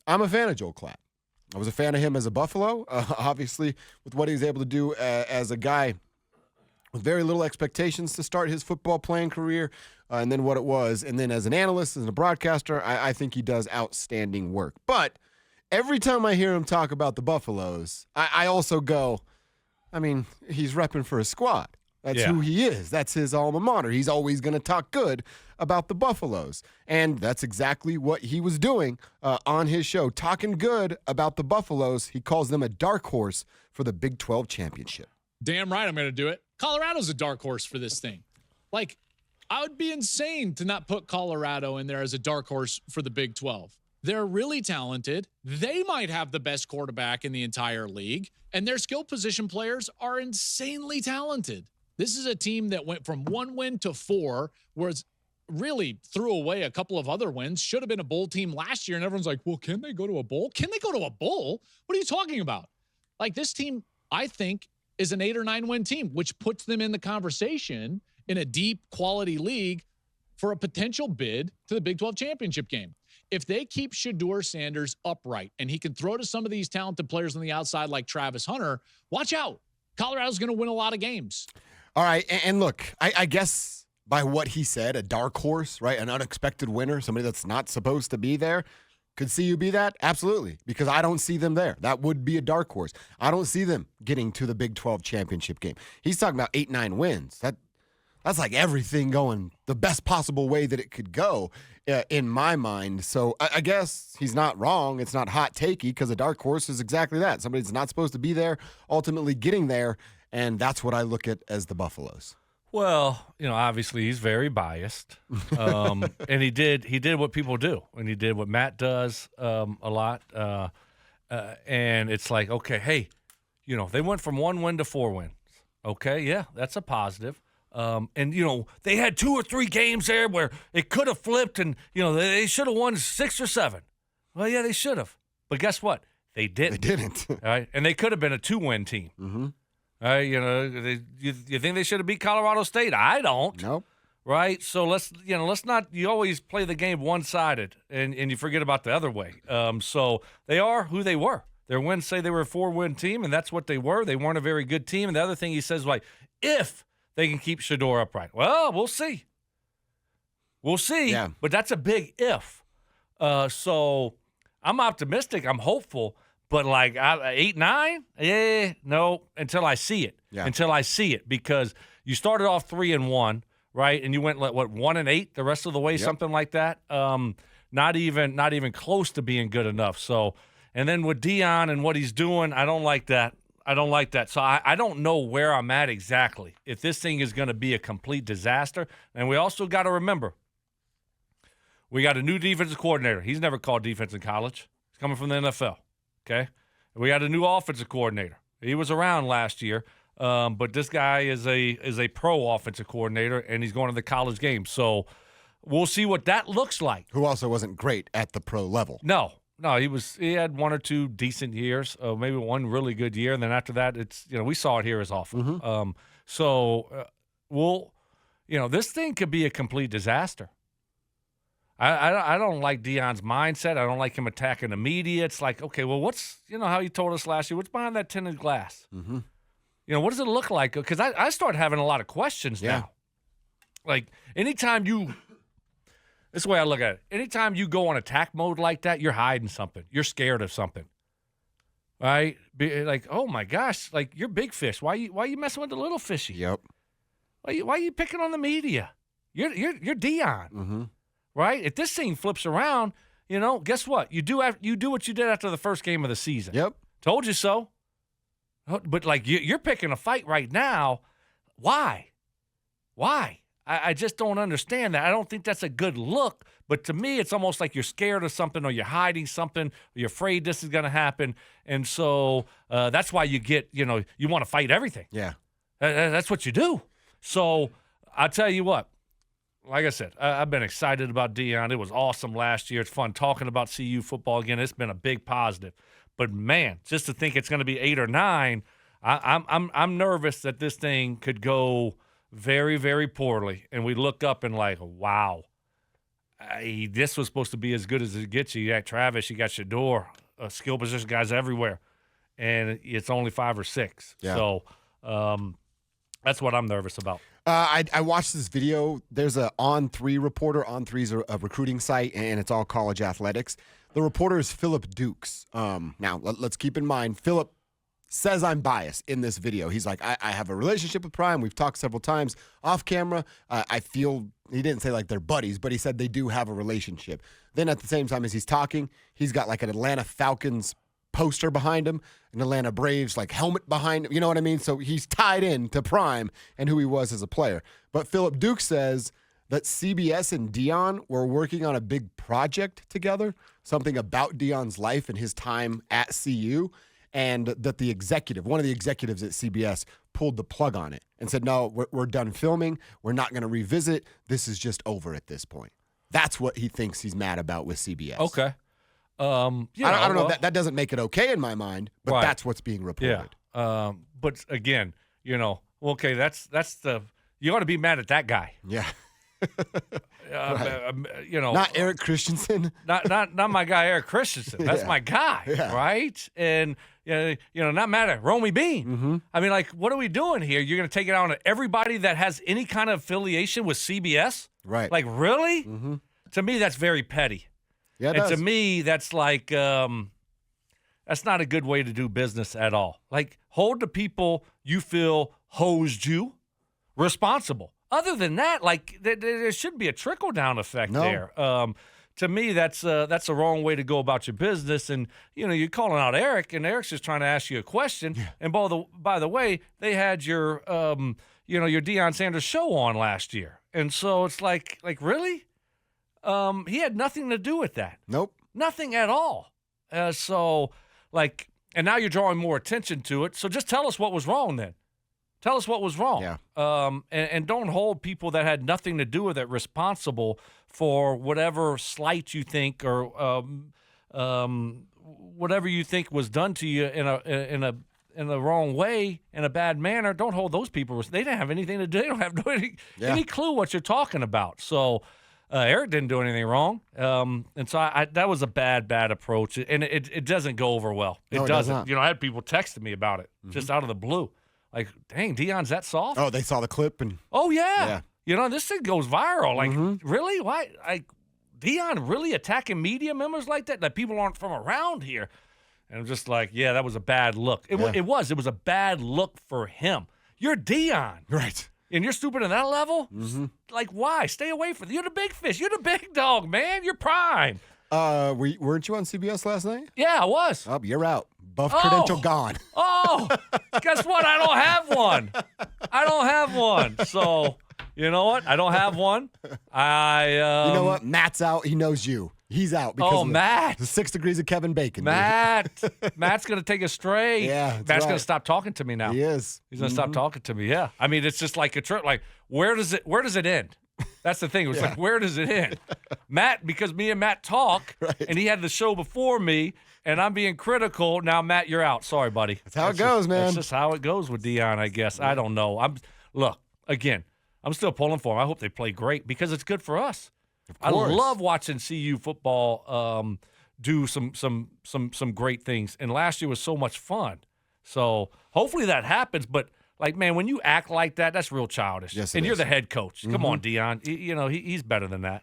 I'm a fan of Joel Klatt. I was a fan of him as a Buffalo, obviously, with what he was able to do as a guy with very little expectations to start his football playing career, and then what it was. And then as an analyst, as a broadcaster, I think he does outstanding work. But every time I hear him talk about the Buffaloes, I also go, I mean, he's repping for his squad. That's who he is. That's his alma mater. He's always going to talk good about the Buffaloes. And that's exactly what he was doing on his show, talking good about the Buffaloes. He calls them a dark horse for the Big 12 championship. Damn right I'm going to do it. Colorado's a dark horse for this thing. Like, I would be insane to not put Colorado in there as a dark horse for the Big 12. They're really talented. They might have the best quarterback in the entire league, and their skill position players are insanely talented. This is a team that went from 1 win to 4, whereas really threw away a couple of other wins. Should have been a bowl team last year, and everyone's like, well, can they go to a bowl? Can they go to a bowl? What are you talking about? Like, this team, I think, is an 8 or 9 win team, which puts them in the conversation in a deep quality league for a potential bid to the Big 12 championship game. If they keep Shedeur Sanders upright and he can throw to some of these talented players on the outside like Travis Hunter, watch out. Colorado's going to win a lot of games. All right, and look, I guess by what he said, a dark horse, right? An unexpected winner, somebody that's not supposed to be there. Could see you be that? Absolutely, because I don't see them there. That would be a dark horse. I don't see them getting to the Big 12 championship game. He's talking about 8, 9 wins. That's like everything going the best possible way that it could go in my mind. So I guess he's not wrong. It's not hot takey because a dark horse is exactly that. Somebody that's not supposed to be there, ultimately getting there, and that's what I look at as the Buffaloes. Well, obviously he's very biased, and he did what people do, and he did what Matt does a lot, and it's like, okay, hey, they went from 1 win to 4 wins. Okay, yeah, that's a positive. And they had 2 or 3 games there where it could have flipped, and they should have won 6 or 7. Well, yeah, they should have, but guess what? They didn't. They didn't. All right, and they could have been a 2-win team. Mm-hmm. You think they should have beat Colorado State? I don't. Nope. Right? So let's not. You always play the game one-sided, and you forget about the other way. So they are who they were. Their wins say they were a 4-win team, and that's what they were. They weren't a very good team. And the other thing he says, like, if they can keep Shedeur upright, well, we'll see. We'll see. Yeah. But that's a big if. So I'm optimistic. I'm hopeful. But like 8, 9, no, until I see it. Yeah. Until I see it, because you started off 3-1, right? And you went 1-8 the rest of the way, Yep. something like that. Not even close to being good enough. So, and then with Deion and what he's doing, I don't like that. So I don't know where I'm at exactly. If this thing is going to be a complete disaster, and we also got to remember, we got a new defensive coordinator. He's never called defense in college. He's coming from the NFL. Okay, we got a new offensive coordinator. He was around last year, but this guy is a pro offensive coordinator, and he's going to the college game. So we'll see what that looks like. Who also wasn't great at the pro level. No, he had 1 or 2 decent years, maybe 1 really good year, and then after that, it's we saw it here as awful. Mm-hmm. This thing could be a complete disaster. I don't like Deion's mindset. I don't like him attacking the media. It's like, okay, well, what's, how you told us last year, what's behind that tinted glass? Mm-hmm. What does it look like? Because I start having a lot of questions now. Like, anytime this is the way I look at it. Anytime you go on attack mode like that, you're hiding something. You're scared of something. Right? Like, oh, my gosh, like, you're big fish. Why you messing with the little fishy? Yep. Why are you picking on the media? You're Deion. Mm-hmm. Right? If this thing flips around, guess what? You do what you did after the first game of the season. Yep. Told you so. But, like, you're picking a fight right now. Why? I just don't understand that. I don't think that's a good look. But to me, it's almost like you're scared of something, or you're hiding something, or you're afraid this is going to happen. And so that's why you get, you want to fight everything. Yeah. That's what you do. So I'll tell you what. Like I said, I've been excited about Deion. It was awesome last year. It's fun talking about CU football again. It's been a big positive. But man, just to think it's going to be 8 or 9, I'm nervous that this thing could go very, very poorly. And we look up and like, wow. this was supposed to be as good as it gets you. You got Travis, you got Shador, skill position guys everywhere, and it's only 5 or 6. Yeah. So that's what I'm nervous about. I watched this video. There's a On3 reporter. On3's a recruiting site, and it's all college athletics. The reporter is Philip Dukes. Now, let's keep in mind, Philip says I'm biased in this video. He's like, I have a relationship with Prime. We've talked several times off camera. I feel, he didn't say like they're buddies, but he said they do have a relationship. Then at the same time as he's talking, he's got like an Atlanta Falcons poster behind him, an Atlanta Braves like helmet behind him. You know what I mean? So he's tied in to Prime and who he was as a player. But Philip Duke says that CBS and Deion were working on a big project together, something about Deion's life and his time at CU, and that the executive, one of the executives at CBS, pulled the plug on it and said, no, we're done filming. We're not going to revisit. This is just over at this point. That's what he thinks he's mad about with CBS. Okay. I don't know. That doesn't make it okay in my mind, but Right. that's what's being reported. Yeah. But again, okay, that's you ought to be mad at that guy. Yeah. Not Eric Christensen. not my guy Eric Christensen. That's Yeah. my guy, Yeah. right? And not mad at Romy Bean. Mm-hmm. I mean, like, what are we doing here? You're going to take it out on everybody that has any kind of affiliation with CBS? Right. Like, really? Mm-hmm. To me, that's very petty. Yeah, it And does. to me, that's like that's not a good way to do business at all. Like, hold the people you feel hosed you responsible. Other than that, like, there should be a trickle-down effect No. there. To me, that's the wrong way to go about your business. And, you're calling out Eric, and Eric's just trying to ask you a question. Yeah. And by the way, they had your Deion Sanders show on last year. And so it's like really? He had nothing to do with that. Nope. Nothing at all. And now you're drawing more attention to it. So just tell us what was wrong then. Tell us what was wrong. Yeah. And don't hold people that had nothing to do with it responsible for whatever slight you think or whatever you think was done to you in the wrong way, in a bad manner. Don't hold those people. They didn't have anything to do. They don't have any clue what you're talking about. So Eric didn't do anything wrong. And so that was a bad approach. And it doesn't go over well. No, it does doesn't. not. I had people texting me about it just out of the blue. Like, dang, Deion's that soft? Oh, they saw the clip and Oh, yeah. This thing goes viral. Like, really? Why? Like, Deion really attacking media members like that? That people aren't from around here? And I'm just like, yeah, that was a bad look. It was a bad look for him. You're Deion. right. And you're stupid at that level? Like, why? Stay away from it. You're the big fish. You're the big dog, man. You're Prime. Weren't you on CBS last night? Yeah, I was. Oh, you're out. Buff credential gone. Oh, guess what? I don't have one. So, you know what? I don't have one. You know what? Matt's out. He knows you. He's out because of Matt. the 6 degrees of Kevin Bacon. Matt's going to take a straight. Yeah, that's Matt's going right. to stop talking to me now. He is. He's going to stop talking to me. Yeah. I mean, it's just like a trip. Like, where does it end? That's the thing. It was like, where does it end? Matt, because me and Matt talk, Right. and he had the show before me, and I'm being critical. Now, Matt, you're out. Sorry, buddy. That's how it goes, man. That's just how it goes with Deion, I guess. I don't know. I'm still pulling for him. I hope they play great because it's good for us. I course. love watching CU football do some great things. And last year was so much fun. So hopefully that happens. But, like, man, when you act like that, that's real childish. Yes, it and you're is. the head coach. Come on, Deion. He's better than that.